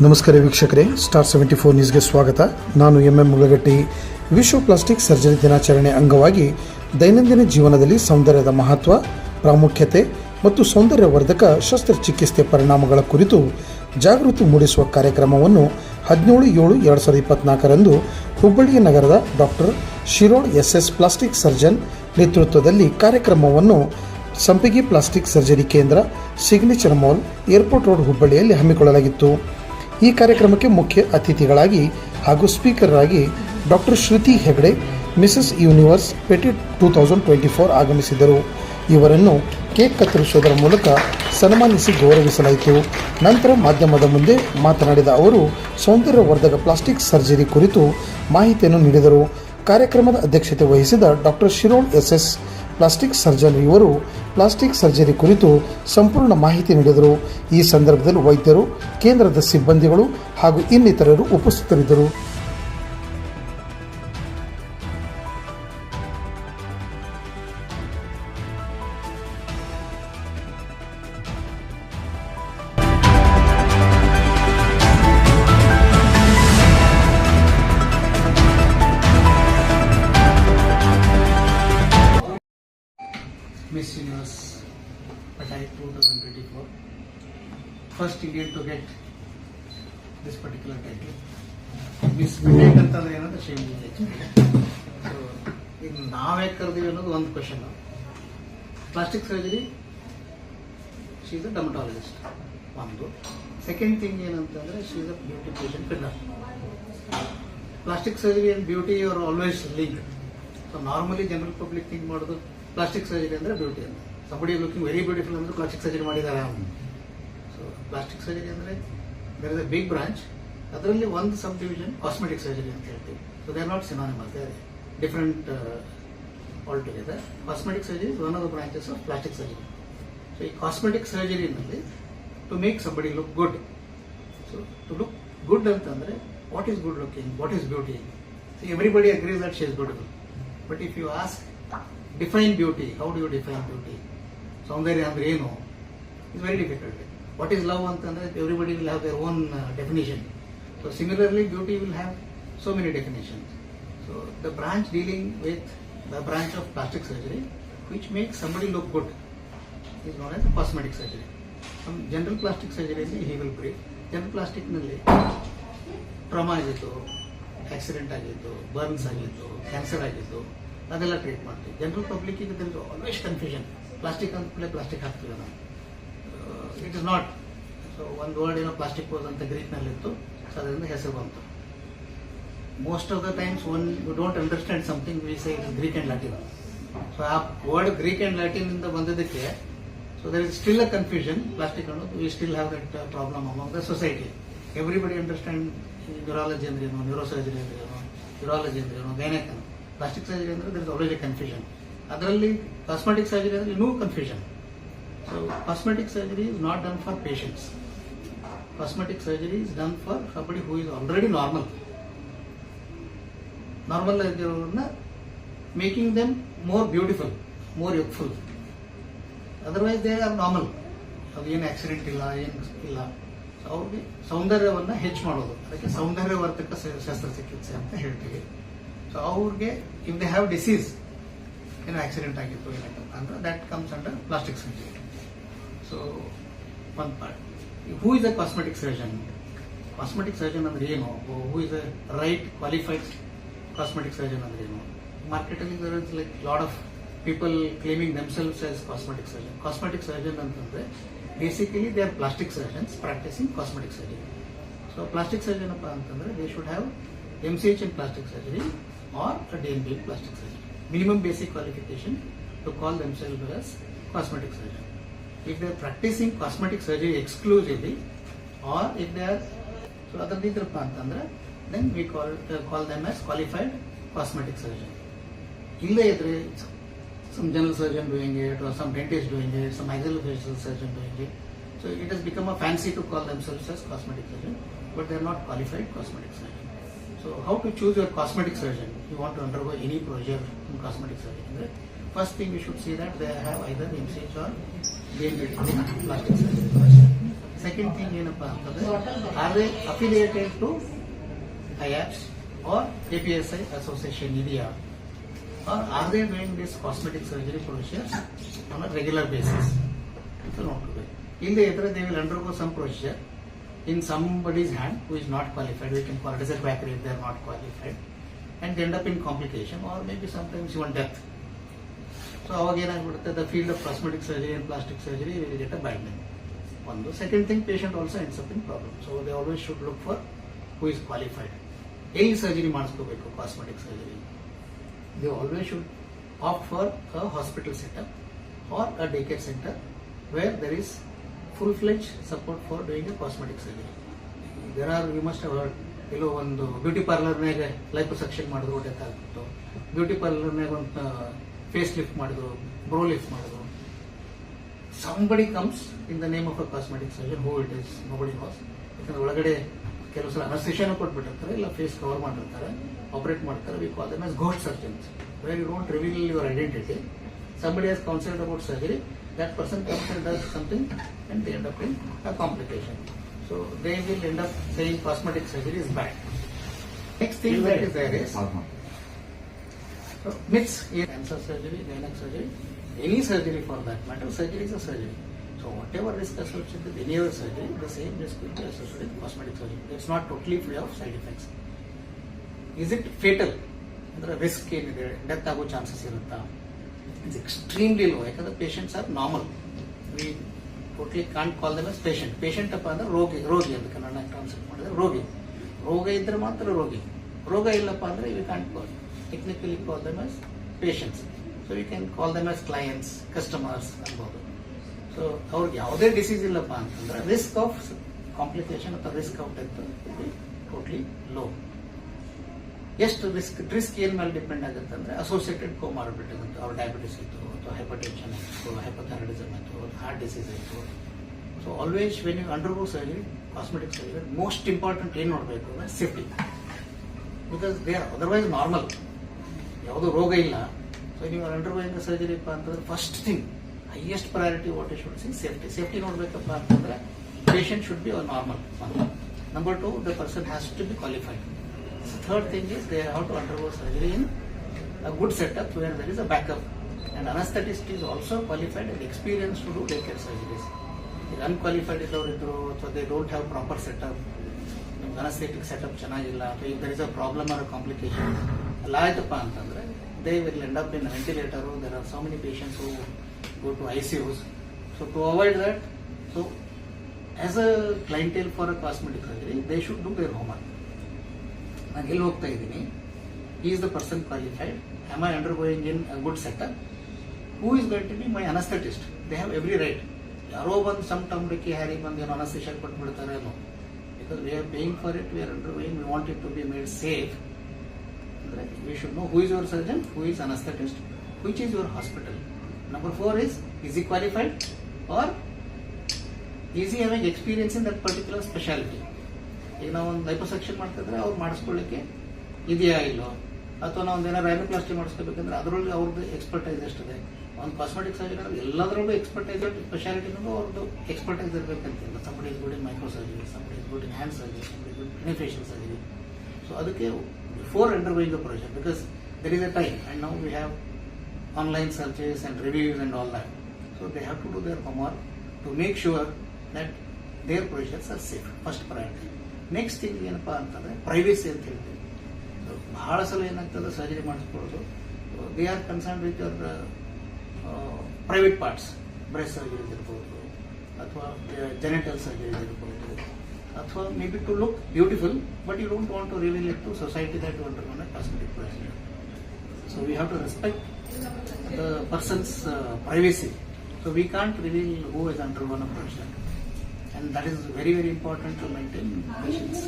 ನಮಸ್ಕಾರ ವೀಕ್ಷಕರೇ, ಸ್ಟಾರ್ 74 ನ್ಯೂಸ್ಗೆ ಸ್ವಾಗತ. ನಾನು ಮುಳಗಟ್ಟಿ. ವಿಶ್ವ ಪ್ಲಾಸ್ಟಿಕ್ ಸರ್ಜರಿ ದಿನಾಚರಣೆ ಅಂಗವಾಗಿ ದೈನಂದಿನ ಜೀವನದಲ್ಲಿ ಸೌಂದರ್ಯದ ಮಹತ್ವ, ಪ್ರಾಮುಖ್ಯತೆ ಮತ್ತು ಸೌಂದರ್ಯವರ್ಧಕ ಶಸ್ತ್ರಚಿಕಿತ್ಸೆ ಪರಿಣಾಮಗಳ ಕುರಿತು ಜಾಗೃತಿ ಮೂಡಿಸುವ ಕಾರ್ಯಕ್ರಮವನ್ನು 17/7/2024 ಹುಬ್ಬಳ್ಳಿ ನಗರದ doctor Shirol's plastic surgeon ನೇತೃತ್ವದಲ್ಲಿ ಕಾರ್ಯಕ್ರಮವನ್ನು ಸಂಪಿಗೆ ಪ್ಲಾಸ್ಟಿಕ್ ಸರ್ಜರಿ ಕೇಂದ್ರ, ಸಿಗ್ನೇಚರ್ ಮಾಲ್, ಏರ್ಪೋರ್ಟ್ ರೋಡ್, ಹುಬ್ಬಳ್ಳಿಯಲ್ಲಿ ಹಮ್ಮಿಕೊಳ್ಳಲಾಗಿತ್ತು. ಈ ಕಾರ್ಯಕ್ರಮಕ್ಕೆ ಮುಖ್ಯ ಅತಿಥಿಗಳಾಗಿ ಹಾಗೂ ಸ್ಪೀಕರ್ ಆಗಿ doctor Shruti Hegde, Mrs Universe Petite 2024 ಆಗಮಿಸಿದರು. ಇವರನ್ನು ಕೇಕ್ ಕತ್ತರಿಸುವುದರ ಮೂಲಕ ಸನ್ಮಾನಿಸಿ ಗೌರವಿಸಲಾಯಿತು. ನಂತರ ಮಾಧ್ಯಮದ ಮುಂದೆ ಮಾತನಾಡಿದ ಅವರು ಸೌಂದರ್ಯವರ್ಧಕ ಪ್ಲಾಸ್ಟಿಕ್ ಸರ್ಜರಿ ಕುರಿತು ಮಾಹಿತಿಯನ್ನು ನೀಡಿದರು. ಕಾರ್ಯಕ್ರಮದ ಅಧ್ಯಕ್ಷತೆ ವಹಿಸಿದ doctor Shirol's plastic surgeon ಇವರು ಪ್ಲಾಸ್ಟಿಕ್ ಸರ್ಜರಿ ಕುರಿತು ಸಂಪೂರ್ಣ ಮಾಹಿತಿ ನೀಡಿದರು. ಈ ಸಂದರ್ಭದಲ್ಲಿ ವೈದ್ಯರು, ಕೇಂದ್ರದ ಸಿಬ್ಬಂದಿಗಳು ಹಾಗೂ ಇನ್ನಿತರರು ಉಪಸ್ಥಿತರಿದ್ದರು. Miss Universe Patai 2024, first Indian to get this particular title. Miss Patai ಅಂತಂದ್ರೆ ಏನಂದ್ರೆ ಶೇಮ್ ಇದೆ. ಸೊ ಈಗ ನಾವೇ ಕರೆದಿವಿ ಅನ್ನೋದು ಒಂದು question. Plastic surgery, she is a dermatologist ಒಂದು. ಸೆಕೆಂಡ್ ಥಿಂಗ್ ಏನಂತಂದ್ರೆ she is a beautification pillar. Plastic surgery and beauty are always linked. So normally general public think ಮಾಡೋದು ಪ್ಲಾಸ್ಟಿಕ್ ಸರ್ಜರಿ ಅಂದರೆ ಬ್ಯೂಟಿ ಅಂತ. ಸಂಬಡಿ ಲುಕಿಂಗ್ ವೆರಿ ಬ್ಯೂಟಿಫುಲ್ ಅಂದ್ರೆ plastic surgery ಮಾಡಿದ್ದಾರೆ. So plastic surgery ಅಂದರೆ there is a big branch. ಅದರಲ್ಲಿ ಒಂದು subdivision cosmetic surgery ಅಂತ ಹೇಳ್ತೀವಿ. So they are not synonymous, they are different altogether. Cosmetic surgery is one of the branches of plastic surgery. So ಈ cosmetic ಸರ್ಜರಿನಲ್ಲಿ to make somebody look good. So to look good ಅಂತಂದ್ರೆ what is good looking, what is beauty? So everybody agrees that she is beautiful. But if you ask define beauty, how do you define beauty? Saundarya andre enu? It's very difficult. What is love antandre everybody will have their own definition. So similarly beauty will have so many definitions. So the branch dealing with the branch of plastic surgery which makes somebody look good is known as cosmetic surgery. Some general plastic surgery he will brief. General plastic nalli trauma agittu, accident agittu, burns agittu, cancer agittu ಅದೆಲ್ಲ treat ಮಾಡ್ತೀವಿ. General public ಈಗ always confusion. Plastic ಅಂತ plastic ಹಾಕ್ತೀವಿ ನಾವು. It is not. So ಒಂದು word ಏನೋ plastic ಪೋಸ್ ಅಂತ ಗ್ರೀಕ್ನಲ್ಲಿತ್ತು, ಸೊ ಅದರಿಂದ ಹೆಸರು ಬಂತು. Most of the times when you don't understand something we say it Greek and Latin. So ಆ ವರ್ಡ್ ಗ್ರೀಕ್ ಅಂಡ್ ಲ್ಯಾಟಿನ್ ಇಂದ ಬಂದಿದ್ದಕ್ಕೆ so there is still a confusion. Plastic ಅನ್ನೋದು we still have that problem among the society. Everybody understand neurology ಅಂದ್ರೇನು, neurosurgery ಅಂದ್ರೇನು, urology ಅಂದ್ರೇನು, gynaec. Plastic surgery ಅಂದ್ರೆ there is always a confusion. ಅದರಲ್ಲಿ cosmetic surgery ಅಂದ್ರೆ ಇನ್ನೂ confusion. So cosmetic surgery is not done for patients. Cosmetic surgery is done for somebody who is already normal. Normal ಆಗಿರೋರನ್ನ making them more beautiful, more youthful. Otherwise they are normal. ಅದು ಏನು accident ಇಲ್ಲ, ಏನು ಇಲ್ಲ. ಅವ್ರಿಗೆ ಸೌಂದರ್ಯವನ್ನ ಹೆಚ್ಚು ಮಾಡೋದು, ಅದಕ್ಕೆ ಸೌಂದರ್ಯವರ್ಧಕ ಶಸ್ತ್ರಚಿಕಿತ್ಸೆ ಅಂತ ಹೇಳ್ತೀವಿ. ಸೊ ಅವ್ರಿಗೆ ಇಫ್ ದೇ ಹ್ಯಾವ್ ಡಿಸೀಸ್, ಏನೋ ಆಕ್ಸಿಡೆಂಟ್ ಆಗಿತ್ತು ಅಂದ್ರೆ that comes under plastic surgery. So one part. Who is a cosmetic surgeon? Cosmetic surgeon ಅಂದ್ರೆ ಏನು? Who is a right qualified cosmetic surgeon ಅಂದ್ರೆ ಏನು? ಮಾರ್ಕೆಟಲ್ಲಿ there is like lot of people claiming themselves as cosmetic surgeon. Cosmetic surgeon ಅಂತಂದ್ರೆ basically they are plastic surgeons practising cosmetic surgery. So plastic surgeon ಅಪ್ಪ ಅಂತಂದ್ರೆ they should have MCH in plastic surgery or a DNB in plastic surgery. Minimum basic qualification to call themselves as cosmetic surgeon. If they are practicing cosmetic surgery exclusively, or if they are so other nidrappa antandre, then we call them as qualified cosmetic surgeon. Illa idre some general surgeon doing it, or some dentist doing it, some maxillofacial surgeon doing it. So it has become a fancy to call themselves as cosmetic surgeon, but they are not qualified cosmetic surgeon. So how to choose your cosmetic surgeon? You want to undergo any procedure in cosmetic surgery. First thing you should see that they have either MCH or DNB in plastic surgery. Second thing ಏನಪ್ಪಾ ಅಂತಂದ್ರೆ, are they affiliated to IAPS or APSI association ಇದೆಯಾ, or are they doing this cosmetic surgery procedures on a regular basis ಅಂತ ನೋಡ್ಕೋಬೇಕು. ಇಲ್ಲದೆ ಇದ್ರೆ they will undergo some procedure in somebody's hand who is not qualified. We can call it as a quackery if they are not qualified, and they end up in complication or maybe sometimes even death. So ಅವಾಗ ಏನಾಗ್ಬಿಡುತ್ತೆ, the field of cosmetic surgery and plastic surgery will get a bad name. ಒಂದು. Second thing, patient also ends up in problem. So they always should look for who is qualified. ಎಲ್ಲಿ surgery ಮಾಡಿಸ್ಕೋಬೇಕು cosmetic surgery, they always should opt for a hospital setup or a day care centre where there is full fledged support for doing a cosmetic surgery. There are, you must have heard, ಎಲ್ಲೋ ಒಂದು beauty ಪಾರ್ಲರ್ನಾಗ liposuction ಮಾಡಿದ್ರು death ಆಗ್ಬಿಟ್ಟು, beauty ಪಾರ್ಲರ್ನಾಗ ಒಂದು face lift ಮಾಡಿದ್ರು, brow lift ಮಾಡಿದ್ರು. somebody comes in the name of a cosmetic surgeon, who it is nobody knows. ಯಾಕಂದ್ರೆ ಒಳಗಡೆ ಕೆಲವು ಸಲ ಅನಸ್ಥಿಷಿಯಾನು ಕೊಟ್ಬಿಟ್ಟಿರ್ತಾರೆ, ಇಲ್ಲ ಫೇಸ್ ಕವರ್ ಮಾಡಿರ್ತಾರೆ, ಆಪರೇಟ್ ಮಾಡ್ತಾರೆ. We call them as ghost surgeons, where you don't reveal your identity. somebody has counseled about surgery, that person comes and does something and they end up in a complication. So they will end up saying cosmetic surgery is bad. Next thing that is there is myths in cancer surgery, gynec surgery, any surgery for that matter. Surgery is a surgery. So whatever risk associated with any other surgery, the same risk will be associated with cosmetic surgery. It's not totally free of side effects. Is it fatal? ಅಂದ್ರೆ risk ಏನಿದೆ, death ಆಗೋ chances ಇರುತ್ತಾ? It's extremely low. ಯಾಕಂದ್ರೆ patients are normal. We totally can't call them as patient. Patient ಅಪ್ಪ ಅಂದ್ರೆ ರೋಗಿ ಅಂತ Kannada translate ಮಾಡಿದ್ರೆ ರೋಗಿ. ರೋಗ ಇದ್ರೆ ಮಾತ್ರ ರೋಗಿ. ರೋಗ ಇಲ್ಲಪ್ಪ ಅಂದ್ರೆ we can't technically call them as patients. So we can call them as clients, customers ಅನ್ಬೋದು. ಸೊ ಅವ್ರಿಗೆ ಯಾವುದೇ ಡಿಸೀಸ್ ಇಲ್ಲಪ್ಪ ಅಂತಂದ್ರೆ ರಿಸ್ಕ್ ಆಫ್ ಕಾಂಪ್ಲಿಕೇಶನ್ ಅಥವಾ risk of death totally low. ಎಷ್ಟು ರಿಸ್ಕ್ ಏನ್ ಮೇಲೆ ಡಿಪೆಂಡ್ ಆಗುತ್ತೆ ಅಂದ್ರೆ ಅಸೋಸಿಯೇಟೆಡ್ ಕೋಮಾರ್ಬಿಡ್ ಅಂತ, ಅವ್ರ ಡಯಾಬಿಟಿಸ್ ಇತ್ತು ಅಥವಾ ಹೈಪರ್ಟೆನ್ಷನ್ ಇತ್ತು, ಹೈಪೋಥೈರಾಯ್ಡಿಸಮ್ ಇತ್ತು, ಹಾರ್ಟ್ ಡಿಸೀಸ್ ಇತ್ತು. So always when you undergo surgery, cosmetic surgery, most important ಏನ್ ನೋಡಬೇಕು ಅಂದ್ರೆ safety. Because they are otherwise normal, ಯಾವುದೋ ರೋಗ ಇಲ್ಲ. ಸೊ ನೀವು ಅಂಡರ್ಗೋಯಿಂಗ್ ಸರ್ಜರಿ ಅಂತಂದ್ರೆ first thing, highest priority what you should see, safety. Safety ನೋಡ್ಬೇಕಪ್ಪ ಅಂತಂದ್ರೆ patient should be normal. Number 2, the person has to be qualified. Third thing is they have to undergo surgery in a good setup where there is a backup. And anesthetist is also qualified and experienced to do day care surgeries. If unqualified ಇದ್ದವರು ಅಥವಾ they don't have proper setup, anesthetic setup ಚೆನ್ನಾಗಿಲ್ಲ, ಅಥವಾ if there is a problem or a complication ಎಲ್ಲ ಆಯ್ತಪ್ಪ ಅಂತಂದ್ರೆ they will end up in a ventilator. There are so many patients who go to ICUs. So to avoid that, so as a clientele for a cosmetic surgery, they should do their homework. ನಾನು ಎಲ್ಲಿ ಹೋಗ್ತಾ ಇದ್ದೀನಿ, is the person qualified, am I undergoing in a good setup, who is going to be my anesthetist? They have every right. ಯಾರೋ ಬಂದು some ಟಮ್ಡಿಕೆ Harry ಬಂದು ಏನೋ ಅನಸ್ಥಿಷಿಯಾ ಕೊಟ್ಬಿಡ್ತಾರೆ, ಏನೋ. Because we are paying for it, we are undergoing, we want it to be made safe. Right? We should know who is your surgeon, who is anesthetist, which is your hospital. Number 4 is he qualified or is he having experience in that particular specialty? ಈಗ ನಾವು ಒಂದು liposuction ಮಾಡ್ತಿದ್ರೆ ಅವ್ರು ಮಾಡಿಸ್ಕೊಳ್ಳಿಕ್ಕೆ ಇದೆಯಾ ಇಲ್ಲೋ, ಅಥವಾ ನಾವು ಒಂದೇನೋ ರೈನೋಪ್ಲಾಸ್ಟಿ ಮಾಡಿಸ್ಕೋಬೇಕಂದ್ರೆ ಅದರಲ್ಲಿ ಅವ್ರದ್ದು ಎಕ್ಸ್ಪರ್ಟೈಸ್ ಎಷ್ಟಿದೆ. ಒಂದು ಕಾಸ್ಮೆಟಿಕ್ ಸರ್ಜರಿ ಅಂದ್ರೆ ಎಲ್ಲದರಲ್ಲೂ ಎಕ್ಸ್ಪರ್ಟೈಸ್, ಸ್ಪೆಷಾಲಿಟಿನೂ ಅವ್ರದ್ದು ಎಕ್ಸ್ಪರ್ಟೈಸ್ ಇರಬೇಕಂತಿಲ್ಲ. Somebody is good in micro surgery, somebody is good in hand surgery, somebody good in facial surgery. So ಅದಕ್ಕೆ before undergoing the procedure, because there is a time and now we have online searches and reviews and all that. So they have to do their homework to make sure that their procedures are safe. First priority. Next thing ಏನಪ್ಪಾ ಅಂತಂದ್ರೆ privacy ಅಂತ ಹೇಳ್ತೀವಿ. ಬಹಳ ಸಲ ಏನಾಗ್ತದೆ surgery ಮಾಡಿಸ್ಕೊಳ್ಳೋದು, they are concern with your private parts. Breast surgeries ಇರ್ಬೋದು, ಅಥವಾ ಜೆನೆಟಲ್ ಸರ್ಜರೀಸ್ ಇರ್ಬೋದು, ಅಥವಾ maybe to look beautiful but you don't want to reveal it to society that you undergone a cosmetic procedure. So we have to respect the person's privacy. So we can't reveal who has undergone a procedure, and that is very very important to maintain patient's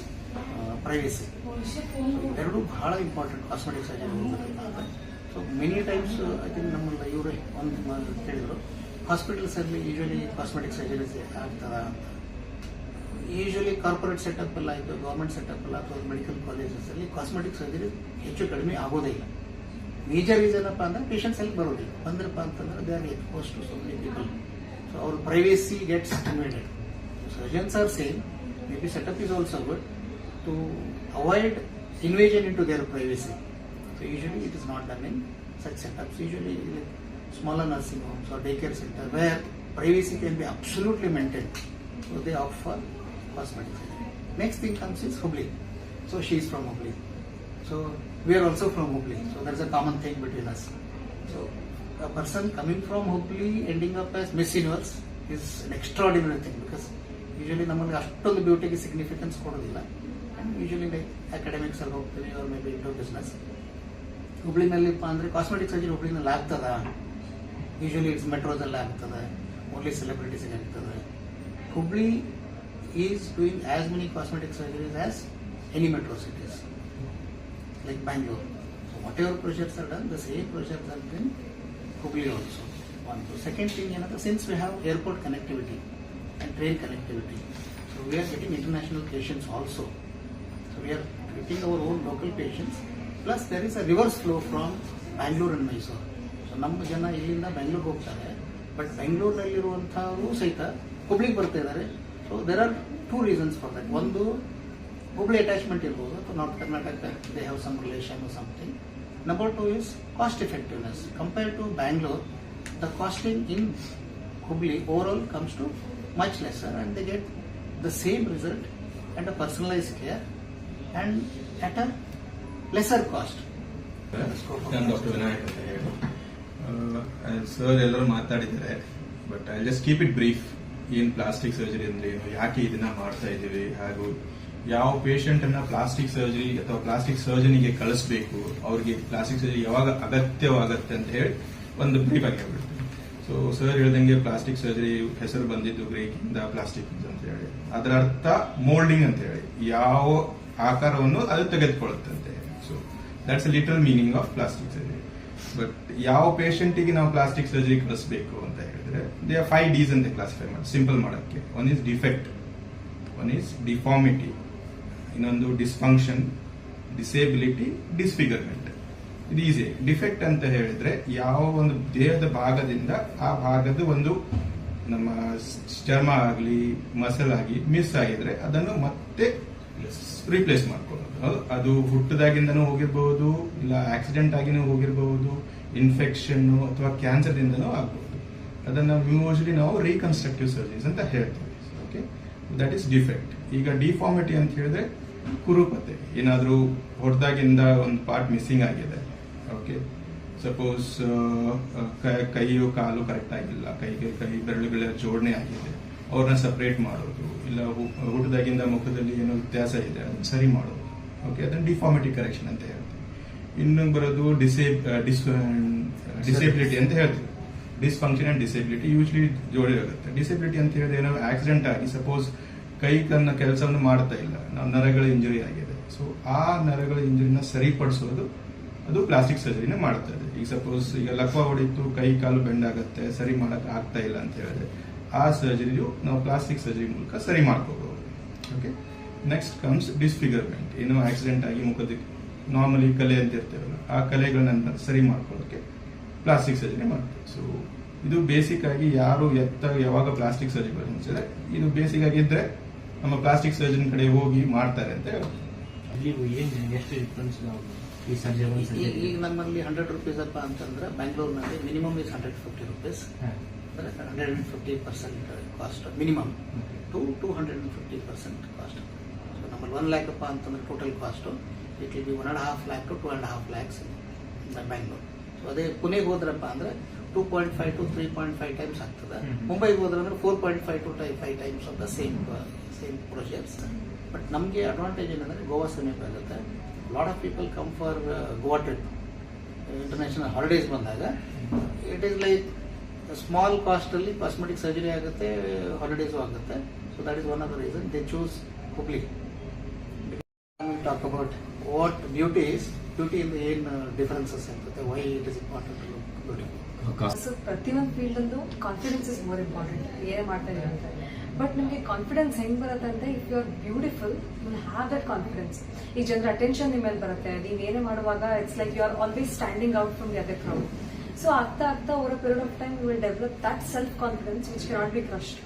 privacy. So ಎರಡು ಬಹಳ important cosmetic surgery. So many times I think ನಮ್ಮಲ್ಲಿ ಇವರೇ ಒಂದು ಕೇಳಿದ್ರು, hospitals ಅಲ್ಲಿ usually cosmetic surgeries ಆಗ್ತದ ಅಂತ. Usually corporate setup ಎಲ್ಲ ಆಯಿತು, ಗೌರ್ಮೆಂಟ್ ಸೆಟಪ್ ಎಲ್ಲ ಅಥವಾ ಮೆಡಿಕಲ್ ಕಾಲೇಜಸ್ ಅಲ್ಲಿ ಕಾಸ್ಮೆಟಿಕ್ ಸರ್ಜರಿ ಹೆಚ್ಚು ಕಡಿಮೆ ಆಗೋದೇ ಇಲ್ಲ. ಮೇಜರ್ ರೀಸನ್ ಅಪ್ಪ ಅಂದ್ರೆ ಪೇಷಂಟ್ಸ್ ಅಲ್ಲಿ ಬರೋದಿಲ್ಲ. ಬಂದ್ರಪ್ಪ ಅಂತಂದ್ರೆ they are expose to so many people. So ಅವ್ರ privacy gets invaded. surgeons are saying maybe setup is also good to avoid invasion into their privacy. So usually it is not done in such setups. Usually like smaller nursing homes or daycare center where privacy can be absolutely maintained. So they opt for cosmetic surgery. Next thing comes is Hubli. So she is from Hubli. So we are also from Hubli. So there is a common thing between us. So a person coming from Hubli ending up as Miss Universe is an extraordinary thing because usually ನಮ್ಮಲ್ಲಿ ಅಷ್ಟೊಂದು ಬ್ಯೂಟಿಗೆ significance ಕೊಡೋದಿಲ್ಲ. And usually like academics ಅಲ್ಲಿ ಹೋಗ್ತೀವಿ ಅವ್ರ may be into business. ಹುಬ್ಳಿನಲ್ಲಿಪ್ಪ ಅಂದರೆ cosmetic surgery ಹುಬ್ಳಿನಲ್ಲಿ ಆಗ್ತದ? Usually it's ಮೆಟ್ರೋದಲ್ಲಿ ಆಗ್ತದೆ, only ಸೆಲೆಬ್ರಿಟೀಸ್ಗೆ ಆಗ್ತದೆ. Hubli is doing as many cosmetic surgeries as any metro cities like Bangalore. So whatever procedures are done, the same procedures are done in Hubli also. One. So second thing, since we have airport connectivity and train connectivity, so we are getting international patients also. So we are getting our own local patients. Plus there is a reverse flow from Bangalore and Mysore. So ನಮ್ಮ ಜನ ಇಲ್ಲಿಂದ ಬೆಂಗಳೂರಿಗೆ ಹೋಗ್ತಾರೆ, but ಬೆಂಗಳೂರಿನಲ್ಲಿರುವಂಥವರು ಸಹಿತ ಹುಬ್ಳಿಗೆ ಬರ್ತಾ ಇದ್ದಾರೆ. So there are 2 reasons for that. ಒಂದು, Hubli attachment irbodu to North Karnataka, they have some relation or something. Number 2 is cost effectiveness. Compared to Bangalore, the costing in Hubli overall comes to much lesser and they get the same result and a personalized care and at a lesser cost. ನಾನು doctor Vinayak ಅಂತ ಹೇಳಿ sir ಎಲ್ಲರೂ ಮಾತಾಡಿದ್ದಾರೆ, but I just keep it brief. ಏನ್ plastic surgery ಅಂದ್ರೆ ಏನು, ಯಾಕೆ ಇದನ್ನ ಮಾಡ್ತಾ ಇದ್ದೀವಿ, ಹಾಗೂ ಯಾವ ಪೇಷಂಟ್ ಅನ್ನ ಪ್ಲಾಸ್ಟಿಕ್ ಸರ್ಜರಿ ಅಥವಾ ಪ್ಲಾಸ್ಟಿಕ್ ಸರ್ಜನಿಗೆ ಕಳಿಸಬೇಕು, ಅವ್ರಿಗೆ ಪ್ಲಾಸ್ಟಿಕ್ ಸರ್ಜರಿ ಯಾವಾಗ ಅಗತ್ಯವಾಗತ್ತೆ ಅಂತ ಹೇಳಿ ಒಂದು ಬ್ರೀಫ್ ಆಗಿ ಹೇಳ್ಬಿಡ್ತೀವಿ. ಸೊ ಸರ್ ಹೇಳ್ದಂಗೆ ಪ್ಲಾಸ್ಟಿಕ್ ಸರ್ಜರಿ ಹೆಸರು ಬಂದಿದ್ದು ಗ್ರೀಕಿಂದ ಪ್ಲಾಸ್ಟಿಕ್ ಅಂತ ಹೇಳಿ, ಅದರ ಅರ್ಥ ಮೋಲ್ಡಿಂಗ್ ಅಂತ ಹೇಳಿ, ಯಾವ ಆಕಾರವನ್ನು ಅದು ತೆಗೆದುಕೊಳ್ಳುತ್ತೆ ಅಂತ ಹೇಳಿ. So that's a little meaning of plastic surgery. But ಯಾವ ಪೇಷಂಟಿಗೆ ನಾವು ಪ್ಲಾಸ್ಟಿಕ್ ಸರ್ಜರಿ ಕಳಿಸಬೇಕು ಅಂತ ಹೇಳಿದ್ರೆ ದೇ ಆರ್ 5 Ds ಅಂತ ಕ್ಲಾಸಿಫೈ ಮಾಡಿ ಸಿಂಪಲ್ ಮಾಡಕ್ಕೆ. One is defect, one is deformity, ಇನ್ನೊಂದು ಡಿಸ್ಫಂಕ್ಷನ್, ಡಿಸೇಬಿಲಿಟಿ, ಡಿಸ್ಫಿಗರ್ಮೆಂಟ್. ಇದು ಈಸಿ. ಡಿಫೆಕ್ಟ್ ಅಂತ ಹೇಳಿದ್ರೆ ಯಾವ ಒಂದು ದೇಹದ ಭಾಗದಿಂದ ಆ ಭಾಗದ ಒಂದು ನಮ್ಮ ಚರ್ಮ ಆಗಲಿ ಮಸಲ್ ಆಗಿ ಮಿಸ್ ಆಗಿದ್ರೆ ಅದನ್ನು ಮತ್ತೆ ರಿಪ್ಲೇಸ್ ಮಾಡ್ಕೊಳ್ಳೋದು. ಅದು ಹುಟ್ಟದಾಗಿಂದನೂ ಹೋಗಿರಬಹುದು, ಇಲ್ಲ ಆಕ್ಸಿಡೆಂಟ್ ಆಗಿನೂ ಹೋಗಿರಬಹುದು, ಇನ್ಫೆಕ್ಷನ್ ಅಥವಾ ಕ್ಯಾನ್ಸರ್ ದಿಂದನೂ ಆಗಬಹುದು. ಅದನ್ನ ಯೂಶಲಿ ನಾವು ರೀಕನ್ಸ್ಟ್ರಕ್ಟಿವ್ ಸರ್ಜರೀಸ್ ಅಂತ ಹೇಳ್ತೀವಿ. Okay, that is defect. ಈಗ ಡಿಫಾರ್ಮಿಟಿ ಅಂತ ಹೇಳಿದ್ರೆ ಕುರೂಪತೆ, ಏನಾದ್ರೂ ಹೊಡೆದಾಗಿಂದ ಒಂದು ಪಾರ್ಟ್ ಮಿಸ್ಸಿಂಗ್ ಆಗಿದೆ. ಓಕೆ, ಸಪೋಸ್ ಕೈಯು ಕಾಲು ಕರೆಕ್ಟ್ ಆಗಿಲ್ಲ, ಕೈ ಬೆರಳುಗಳ ಜೋಡಣೆ ಆಗಿದೆ, ಅವ್ರನ್ನ ಸಪರೇಟ್ ಮಾಡೋದು, ಇಲ್ಲ ಹುಟ್ಟದಾಗಿಂದ ಮುಖದಲ್ಲಿ ಏನೋ ವ್ಯತ್ಯಾಸ ಇದೆ ಅದನ್ನ ಸರಿ ಮಾಡೋದು. ಓಕೆ, ಅದನ್ನ ಡಿಫಾರ್ಮಿಟಿ ಕರೆಕ್ಷನ್ ಅಂತ ಹೇಳ್ತೀವಿ. ಇನ್ನು ಬರೋದು ಡಿಸೇಬಿಲಿಟಿ ಅಂತ ಹೇಳ್ತೀವಿ. ಡಿಸ್ಫಂಕ್ಷನ್ ಅಂಡ್ ಡಿಸೇಬಿಲಿಟಿ ಯೂಶಲಿ ಜೋಡಿ ಆಗುತ್ತೆ. ಡಿಸೇಬಿಲಿಟಿ ಅಂತ ಹೇಳಿದ್ರೆ ಏನೋ ಆಕ್ಸಿಡೆಂಟ್ ಆಗಿ ಸಪೋಸ್ ಕೈ ತನ್ನ ಕೆಲಸವನ್ನು ಮಾಡ್ತಾ ಇಲ್ಲ, ನಾವು ನರಗಳ ಇಂಜುರಿ ಆಗಿದೆ. ಸೊ ಆ ನರಗಳ ಇಂಜುರಿನ ಸರಿಪಡಿಸೋದು ಅದು ಪ್ಲಾಸ್ಟಿಕ್ ಸರ್ಜರಿನ ಮಾಡ್ತದೆ. ಈಗ ಸಪೋಸ್ ಈಗ ಲಕ್ವ ಹೊಡಿತು, ಕೈ ಕಾಲು ಬೆಂಡ್ ಆಗುತ್ತೆ, ಸರಿ ಮಾಡಕ್ ಆಗ್ತಾ ಇಲ್ಲ ಅಂತ ಹೇಳಿದ್ರೆ ಆ ಸರ್ಜರಿಯು ನಾವು ಪ್ಲಾಸ್ಟಿಕ್ ಸರ್ಜರಿ ಮೂಲಕ ಸರಿ ಮಾಡ್ಕೋಬಹುದು. Okay, next comes disfigurement. ಏನೋ ಆಕ್ಸಿಡೆಂಟ್ ಆಗಿ ಮುಖದಕ್ಕೆ ನಾರ್ಮಲಿ ಕಲೆ ಅಂತ ಇರ್ತೇವಲ್ಲ, ಆ ಕಲೆಗಳನ್ನ ಸರಿ ಮಾಡ್ಕೊಳ್ಳೋಕೆ ಪ್ಲಾಸ್ಟಿಕ್ ಸರ್ಜರಿ ಮಾಡ್ತೀವಿ. ಸೊ ಇದು ಬೇಸಿಕ್ ಆಗಿ ಯಾರು ಯಾವಾಗ ಪ್ಲಾಸ್ಟಿಕ್ ಸರ್ಜರಿ ಅನ್ಸಿದ್ರೆ ಇದು ಬೇಸಿಕ್ ಆಗಿದ್ರೆ ನಮ್ಮ ಪ್ಲಾಸ್ಟಿಕ್ ಸರ್ಜನ್ ಕಡೆ ಹೋಗಿ ಮಾಡ್ತಾರೆ ಅಂತ ಹೇಳ್ತೀವಿ. ಈಗ ನಮ್ಮಲ್ಲಿ 100 rupees ಅಪ್ಪ ಅಂತಂದ್ರೆ ಬ್ಯಾಂಗ್ಳೂರ್ನಲ್ಲಿ minimum is 150 rupees, 150% cost minimum to 250% cost. So ನಮ್ಮಲ್ಲಿ 1 lakh ಅಪ್ಪ ಅಂತಂದ್ರೆ total cost it will be 1.5 lakh to 2.5 lakhs in Bangalore. So ಅದೇ ಪುಣೆಗೆ ಹೋದ್ರಪ್ಪ ಅಂದ್ರೆ 2.5 to 3.5 times ಆಗ್ತದೆ. ಮುಂಬೈಗೆ ಹೋದ್ರೆ 4.5 to 5 times of the same procedures. But ನಮಗೆ ಅಡ್ವಾಂಟೇಜ್ ಏನಂದ್ರೆ ಗೋವಾ ಸಮೀಪ ಆಗುತ್ತೆ. Lot of people come for Goa trip, international holidays ಬಂದಾಗ it is like small cost ಅಲ್ಲಿ ಕಾಸ್ಮೆಟಿಕ್ ಸರ್ಜರಿ ಆಗುತ್ತೆ, ಹಾಲಿಡೇಸು ಆಗುತ್ತೆ. So that is one of the reason they choose Hubli. Talk about what beauty is, beauty ಇಂದ ಏನು differences ಇರ್ತದೆ, why it is important to look beautiful. So ಪ್ರತಿಯೊಂದು field ಅಲ್ಲೂ confidence is more important. ಏನೇ ಮಾಡ್ತಾ ಇದ್ದೀರಾ ಅಂತ, ಬಟ್ ನಿಮಗೆ ಕಾನ್ಫಿಡೆನ್ಸ್ ಹೆಂಗ್ ಬರುತ್ತೆ ಅಂದ್ರೆ if you are beautiful will have that confidence. ಈ ಜನರ ಅಟೆನ್ಷನ್ ನಿಮ್ಮ ಮೇಲೆ ಬರುತ್ತೆ. ನೀವು ಏನೇ ಮಾಡುವಾಗ it's like you are always standing out from the other crowd. So ಆಗ್ತಾ over a period of time you will develop that self confidence which cannot be crushed.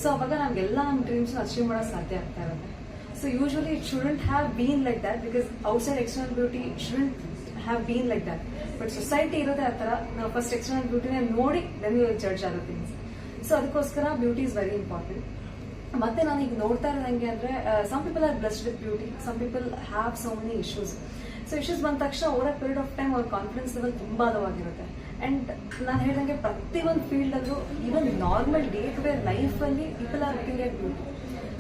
So ಅವಾಗ ನಮ್ಗೆಲ್ಲ ನಮ್ಮ ಡ್ರೀಮ್ಸ್ ಅಚೀವ್ ಮಾಡೋಕೆ ಸಾಧ್ಯ ಆಗ್ತಾ ಇರುತ್ತೆ. So usually it shouldn't have been like that, because outside external beauty shouldn't have been like that. But society ಇರೋದೇ ಆ ಥರ, ನಾವು ಫಸ್ಟ್ ಎಕ್ಸ್ಟರ್ನಲ್ ಬ್ಯೂಟಿನ ನೋಡಿ ದೆನ್ ಯು ಜಡ್ಜ್ ಆಗೋ ಥಿಂಗ್ಸ್. ಸೊ ಅದಕ್ಕೋಸ್ಕರ ಬ್ಯೂಟಿ ಇಸ್ ವೆರಿ ಇಂಪಾರ್ಟೆಂಟ್. ಮತ್ತೆ ನಾನು ಈಗ ನೋಡ್ತಾ ಇರೋದಂಗೆ ಅಂದ್ರೆ some people are blessed with beauty, some people have so many issues. So issues ಬಂದ ತಕ್ಷಣ over a period of time ಅವ್ರ ಕಾನ್ಫಿಡೆನ್ಸ್ ಲೆವೆಲ್ ತುಂಬಾ ಅದವಾಗಿರುತ್ತೆ. ಅಂಡ್ ನಾನು ಹೇಳ್ದಂಗೆ ಪ್ರತಿ ಒಂದು ಫೀಲ್ಡ್ ಅಲ್ಲೂ even normal day to day life ಅಲ್ಲಿ people are looking at beauty.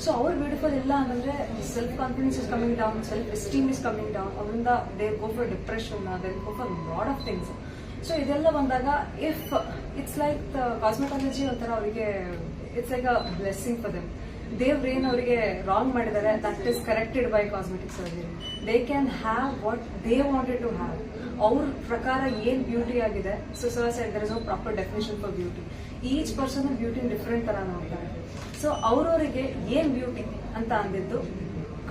So ಅವ್ರು ಬ್ಯೂಟಿಫುಲ್ ಇಲ್ಲ ಅಂದ್ರೆ self confidence is coming down, self esteem is coming down, ಅವರಿಂದ they go for depression, they go for lot of things. So ಇದೆಲ್ಲ ಬಂದಾಗ if it's like cosmetology ಒಂಥರ ಅವರಿಗೆ it's like a blessing for them. ದೇವ್ರೇನು ಅವರಿಗೆ wrong ಮಾಡಿದ್ದಾರೆ, that is corrected by cosmetic surgery. They can have what they wanted to have. ಅವ್ರ ಪ್ರಕಾರ ಏನ್ ಬ್ಯೂಟಿ ಆಗಿದೆ. So side there is no proper definition for beauty. Each person beauty different ತರ ನೋಡ್ತಾರೆ. So ಅವ್ರವರಿಗೆ ಏನ್ ಬ್ಯೂಟಿ ಅಂತ ಅಂದಿದ್ದು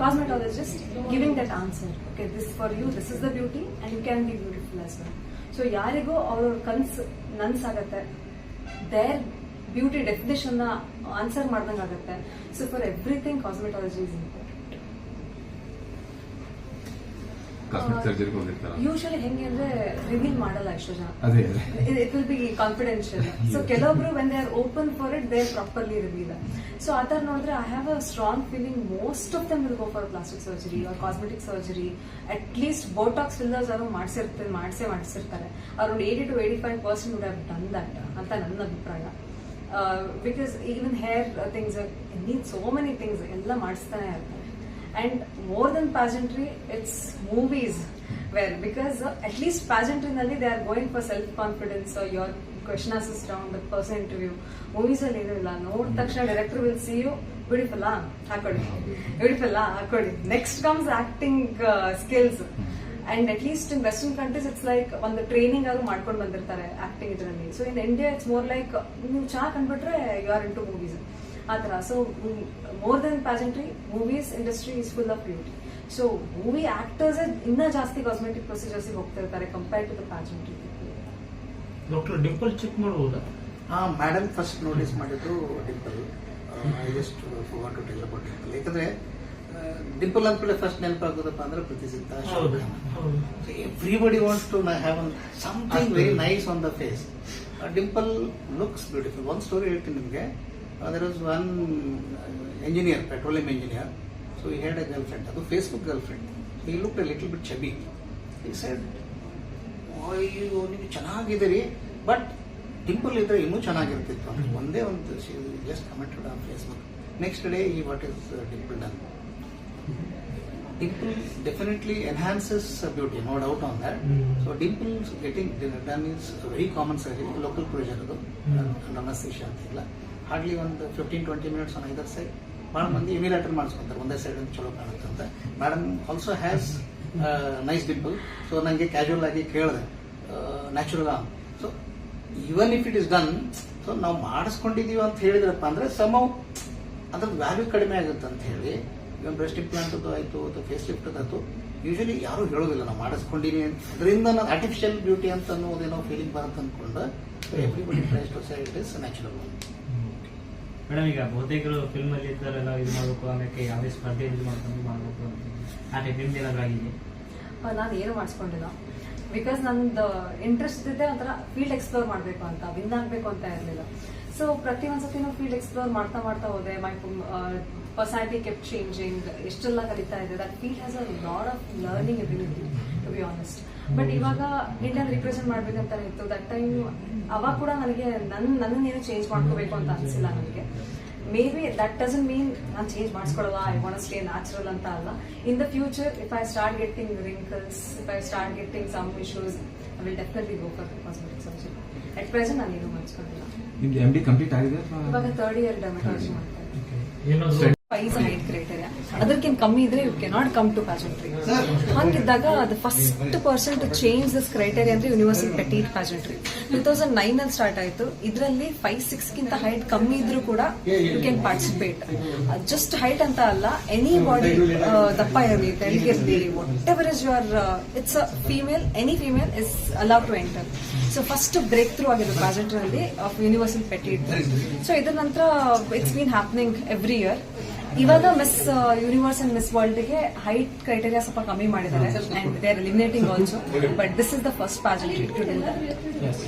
cosmetologist giving that answer. Okay, this for you, this is the beauty and you can be beautiful as well. So ಯಾರಿಗೂ ಅವ್ರ ಕನ್ಸು ನನ್ಸಾಗತ್ತೆ, ದೇರ್ ಬ್ಯೂಟಿ ಡೆಫಿನೇಷನ್ ನ ಆನ್ಸರ್ ಮಾಡ್ದಂಗೆ ಆಗುತ್ತೆ. So for everything cosmetology is important. Usually ಹೆಂಗೆ ಅಂದ್ರೆ reveal ಮಾಡಲ್ಲ ಎಷ್ಟೋ ಜನ, it will B confidential. So ಕೆಲವೊಬ್ರು when they are open for it they are properly reveal. So ಆ ತರ ನೋಡಿದ್ರೆ I have a strong feeling most of them will go for plastic surgery or cosmetic surgery. At least botox fillers ಅವರು ಮಾಡಿಸಿರ್ತಾರೆ. Around 80 to 85% would have done that ಅಂತ ನನ್ನ ಅಭಿಪ್ರಾಯ. Because even hair things, need so many things ಎಲ್ಲ ಮಾಡಿಸ್ತಾನೆ ಇರ್ತಾರೆ. And more than pageantry, it's movies where, because at least pageantry nalli they are going for self-confidence, or your question answers round, the person interview. Movies alli ಏನು ಇಲ್ಲ, ನೋಡಿದ ತಕ್ಷಣ director will see you, beautiful ಹಾಕೊಳ್ಳಿ, beautiful ಹಾಕೊಳ್ಳಿ. Next comes acting skills. And at least in western countries it's like ಒಂದು training ಆಗಿ ಮಾಡ್ಕೊಂಡು ಬಂದಿರ್ತಾರೆ ಆಕ್ಟಿಂಗ್ ಇದರಲ್ಲಿ. So in India it's more like ನೀವು ಚೆನ್ನಾಗಿ ಕಂಡ್ಬಿಟ್ರೆ ಯು ಆರ್ ಇಂಟು ಮೂವೀಸ್ ಆ ಥರ. So more then pageantry, movies industry is full of beauty. So movie actors ಇನ್ನೂ ಜಾಸ್ತಿ ಕಾಸ್ಮೆಟಿಕ್ ಪ್ರೊಸೀಜರ್ಸ್ ಹೋಗ್ತಿರ್ತಾರೆ compare to the pageantry. Doctor dimple check ಮಾಡಬಹುದಾ? Madam first notice ಮಾಡಿದ್ದು dimple. I just forgot to tell about dimple. ಯಾಕಂದ್ರೆ dimple ಅಂದ್ಮೇಲೆ first ನೆನಪಾಗೋದಪ್ಪ ಅಂದ್ರೆ ಪ್ರತಿಸಿದ್ಧ. Everybody wants to have something very nice on the face. Dimple looks beautiful. ಒಂದು story ಹೇಳ್ತೀನಿ ನಿಮಗೆ. There was one engineer, petroleum engineer. So he had a girlfriend. That was Facebook girlfriend. He looked a little bit chubby. He said, "Oh, you ಚೆನ್ನಾಗಿದ್ದೀರಿ, but dimple ಇದ್ರೆ ಇನ್ನೂ ಚೆನ್ನಾಗಿರ್ತಿತ್ತು." ಒಂದೇ ಒಂದು she just commented on Facebook. Next day, what is dimple done? Dimple definitely enhances beauty, no doubt on that. So dimples getting done is a very common surgery. Local procedure ಅದು, anesthesia ಅಂತ ಇಲ್ಲ. Hardly ಒಂದು 15-20 minutes on either side. ಭಾಳ ಮಂದಿ ಯುನಿಲ್ಯಾಟರಲ್ ಮಾಡಿಸ್ಕೊಂತಾರೆ, ಒಂದೇ side ಅಂತ ಚಲೋ ಕಾಣುತ್ತೆ ಅಂತ. Madam also has nice Dimple. So ನನಗೆ ಕ್ಯಾಶುವಲ್ ಆಗಿ ಕೇಳಿದೆ, natural so even if it is done, so ನಾವು ಮಾಡಿಸ್ಕೊಂಡಿದೀವಿ ಅಂತ ಹೇಳಿದ್ರಪ್ಪ ಅಂದ್ರೆ ಸಮೌ ಅದ್ರದ್ದು ವ್ಯಾಲ್ಯೂ ಕಡಿಮೆ ಆಗುತ್ತೆ ಅಂತ ಹೇಳಿ. ಇವನ್ ಬ್ರೆಸ್ಟ್ ಇಂಪ್ಲಾಂಟ್ ಆಯಿತು ಅಥವಾ ಫೇಸ್ ಲಿಫ್ಟ್ ಆಯಿತು, ಯೂಶಲಿ ಯಾರು ಹೇಳೋದಿಲ್ಲ ನಾವು ಮಾಡಿಸ್ಕೊಂಡಿನಿ ಅದರಿಂದ ನಾನು ಆರ್ಟಿಫಿಷಿಯಲ್ ಬ್ಯೂಟಿ ಅಂತ ಅನ್ನೋದೇನೋ ಫೀಲಿಂಗ್ ಬರುತ್ತೆ ಅಂದ್ಕೊಂಡು everybody tries to say it is natural. Madam, ಈಗ ಬಹುತೇಕರು ಫಿಲ್ಮ್ ಅಲ್ಲಿ ಇದ್ದಾರೆಲ್ಲ ಇದು ಮಾಡಬೇಕು, ಆಮೇಲೆ ಯಾವುದೇ ಸ್ಪರ್ಧೆ ಇದು ಮಾಡ್ಕೊಂಡು ಮಾಡಬೇಕು ಅಂತ ಆ ಟೈಪ್ ನಿಮ್ದು ಏನಾದ್ರು ಆಗಿದೆ? ನಾನು ಏನು ಮಾಡಿಸ್ಕೊಂಡಿಲ್ಲ. ಬಿಕಾಸ್ ನಂದು ಇಂಟ್ರೆಸ್ಟ್ ಇದ್ದಿದ್ದೆ ಒಂಥರ ಫೀಲ್ಡ್ ಎಕ್ಸ್ಪ್ಲೋರ್ ಮಾಡಬೇಕು ಅಂತ, ವಿನ್ ಆಗಬೇಕು ಅಂತ ಇರಲಿಲ್ಲ. ಸೊ ಪ್ರತಿ ಒಂದ್ಸತಿನೂ ಫೀಲ್ಡ್ ಎಕ್ಸ್ಪ್ಲೋರ್ ಮಾಡ್ತಾ ಹೋದೆ. ಮೈ ಪರ್ಸನಾಲಿಟಿ ಕೆಪ್ ಚೇಂಜಿಂಗ್, ಎಷ್ಟೆಲ್ಲ ಕಲಿತಾ ಇದೆ. That field has a lot of learning ability to be honest. But ಇವಾಗ ಇಂಡಿಯಾನ ರಿಪ್ರೆಸೆಂಟ್ ಮಾಡ್ಬೇಕಂತ ಇತ್ತು. ದಟ್ ಟೈಮ್ ಅವಾಗ ಕೂಡ ನನಗೆ ನನ್ನನ್ನೇನು ಚೇಂಜ್ ಮಾಡ್ಕೋಬೇಕು ಅಂತ ಅನಿಸಿಲ್ಲ ನನಗೆ. May be that doesn't mean ನಾನು ಚೇಂಜ್ ಮಾಡಿಸ್ಕೊಳ್ಳಲ್ಲ, ಐ ವಾಂಟ್ ಸ್ಟೇ ನ್ಯಾಚುರಲ್ ಅಂತ ಅಲ್ಲ. In the future if I start getting wrinkles, if I start getting some issues, I will definitely go for cosmetic surgery. At present ನಾನು ಏನು ಮಾಡಿಸ್ಕೊಂಡಿಲ್ಲ. ನಿಮ್ದು MD complete ಆಗಿದೆ? ಇವಾಗ 3rd year dermatology ಮಾಡ್ತಾ ಇದ್ದೀನಿ. Is a height criteria. ಅದಕ್ಕಿಂತ ಕಮ್ಮಿ ಇದ್ರೆ you cannot come to pageantry. ಹಾಗಿದ್ದಾಗ ಅದು first person to change this criteria ಅಂದ್ರೆ ಯೂನಿವರ್ಸಲ್ ಪೆಟೀಟ್ ಪ್ಯಾಜೆಂಟ್ರಿ 2009 ಅಲ್ಲಿ ಸ್ಟಾರ್ಟ್ ಆಯ್ತು. ಇದರಲ್ಲಿ 5'6" ಹೈಟ್ ಕಮ್ಮಿ ಇದ್ರೂ ಕೂಡ you can participate. Just height ಅಂತ ಅಲ್ಲ, ಎನಿ ಬಾಡಿ ದಪ್ಪ ಇರಲಿ, ತೆಳ್ಳಗಿರಲಿ, whatever is your, it's a female, any female is allowed to enter. So so first break through ಆಗಿದ್ದು ಪ್ಯಾಜೆಂಟ್ರಲ್ಲಿ ಆಫ್ ಯೂನಿವರ್ಸಲ್ ಪೆಟಿಟ್. ಸೊ ಇದರ ನಂತರ it's been happening every year. ಇವಾಗ ಮಿಸ್ ಯೂನಿವರ್ಸ್ ಅಂಡ್ ಮಿಸ್ ವರ್ಲ್ಡ್ಗೆ height criteria ಸ್ವಲ್ಪ ಕಮ್ಮಿ ಮಾಡಿದ್ದಾರೆ and they are eliminating also, but this is the first pageant to do that.